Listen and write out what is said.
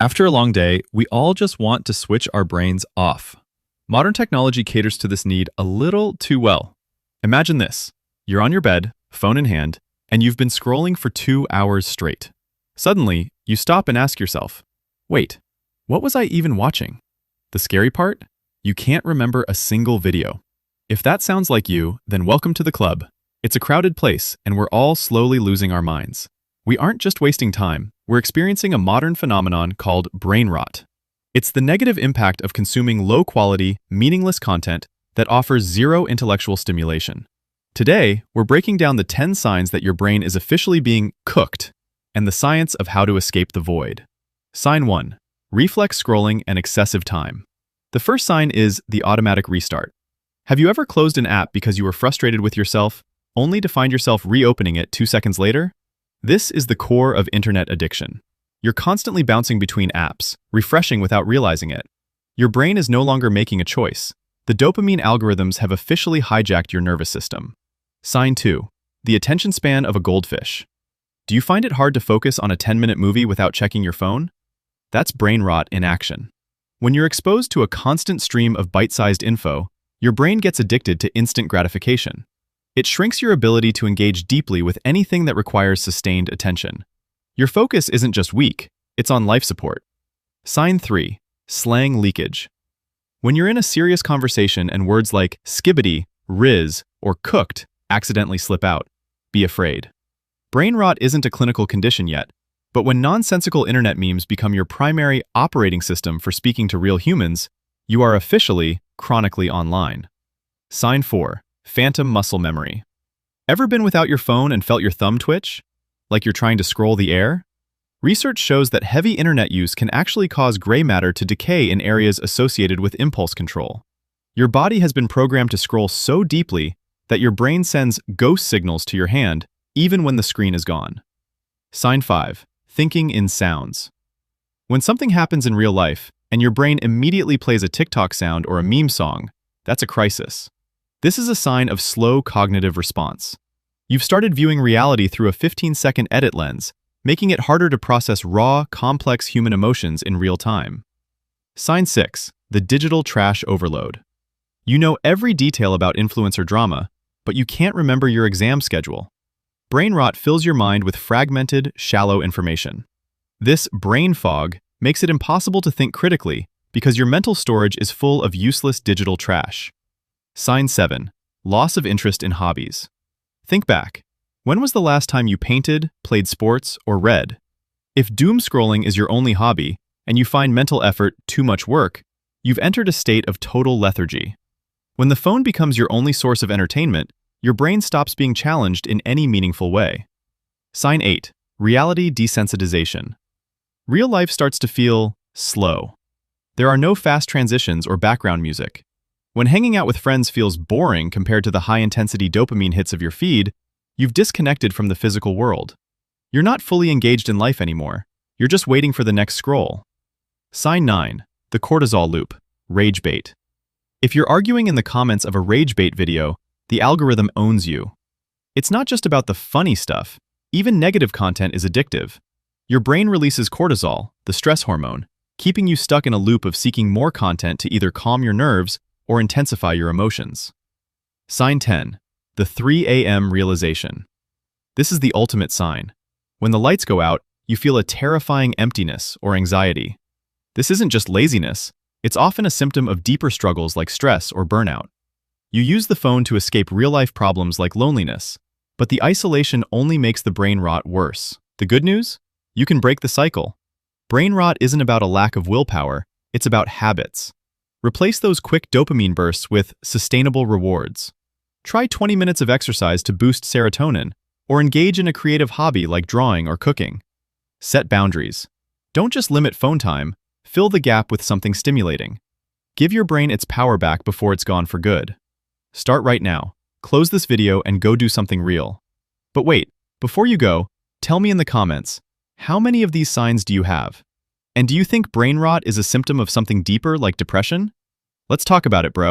After a long day, we all just want to switch our brains off. Modern technology caters to this need a little too well. Imagine this. You're on your bed, phone in hand, and you've been scrolling for 2 hours straight. Suddenly, you stop and ask yourself, wait, what was I even watching? The scary part? You can't remember a single video. If that sounds like you, then welcome to the club. It's a crowded place, and we're all slowly losing our minds. We aren't just wasting time, we're experiencing a modern phenomenon called brainrot. It's the negative impact of consuming low-quality, meaningless content that offers zero intellectual stimulation. Today, we're breaking down the 10 signs that your brain is officially being cooked and the science of how to escape the void. Sign 1. Reflex scrolling and excessive time. The first sign is the automatic restart. Have you ever closed an app because you were frustrated with yourself, only to find yourself reopening it 2 seconds later? This is the core of internet addiction. You're constantly bouncing between apps, refreshing without realizing it. Your brain is no longer making a choice. The dopamine algorithms have officially hijacked your nervous system. Sign 2. The attention span of a goldfish. Do you find it hard to focus on a 10-minute movie without checking your phone? That's brain rot in action. When you're exposed to a constant stream of bite-sized info, your brain gets addicted to instant gratification. It shrinks your ability to engage deeply with anything that requires sustained attention. Your focus isn't just weak, it's on life support. Sign 3. Slang leakage. When you're in a serious conversation and words like skibbity, riz, or cooked accidentally slip out, be afraid. Brain rot isn't a clinical condition yet, but when nonsensical internet memes become your primary operating system for speaking to real humans, you are officially chronically online. Sign 4. Phantom muscle memory. Ever been without your phone and felt your thumb twitch? Like you're trying to scroll the air? Research shows that heavy internet use can actually cause gray matter to decay in areas associated with impulse control. Your body has been programmed to scroll so deeply that your brain sends ghost signals to your hand even when the screen is gone. Sign 5. Thinking in sounds. When something happens in real life and your brain immediately plays a TikTok sound or a meme song, that's a crisis. This is a sign of slow cognitive response. You've started viewing reality through a 15-second edit lens, making it harder to process raw, complex human emotions in real time. Sign 6. The digital trash overload. You know every detail about influencer drama, but you can't remember your exam schedule. Brain rot fills your mind with fragmented, shallow information. This brain fog makes it impossible to think critically because your mental storage is full of useless digital trash. Sign 7. Loss of interest in hobbies. Think back. When was the last time you painted, played sports, or read? If doom scrolling is your only hobby, and you find mental effort too much work, you've entered a state of total lethargy. When the phone becomes your only source of entertainment, your brain stops being challenged in any meaningful way. Sign 8. Reality desensitization. Real life starts to feel slow. There are no fast transitions or background music. When hanging out with friends feels boring compared to the high-intensity dopamine hits of your feed, you've disconnected from the physical world. You're not fully engaged in life anymore. You're just waiting for the next scroll. Sign 9. The cortisol loop. Rage bait. If you're arguing in the comments of a rage bait video, the algorithm owns you. It's not just about the funny stuff. Even negative content is addictive. Your brain releases cortisol, the stress hormone, keeping you stuck in a loop of seeking more content to either calm your nerves or intensify your emotions. Sign 10. The 3 a.m. realization. This is the ultimate sign. When the lights go out, you feel a terrifying emptiness or anxiety. This isn't just laziness, it's often a symptom of deeper struggles like stress or burnout. You use the phone to escape real-life problems like loneliness, but the isolation only makes the brain rot worse. The good news? You can break the cycle. Brain rot isn't about a lack of willpower, it's about habits. Replace those quick dopamine bursts with sustainable rewards. Try 20 minutes of exercise to boost serotonin, or engage in a creative hobby like drawing or cooking. Set boundaries. Don't just limit phone time, fill the gap with something stimulating. Give your brain its power back before it's gone for good. Start right now. Close this video and go do something real. But wait, before you go, tell me in the comments, how many of these signs do you have? And do you think brain rot is a symptom of something deeper like depression? Let's talk about it, bro.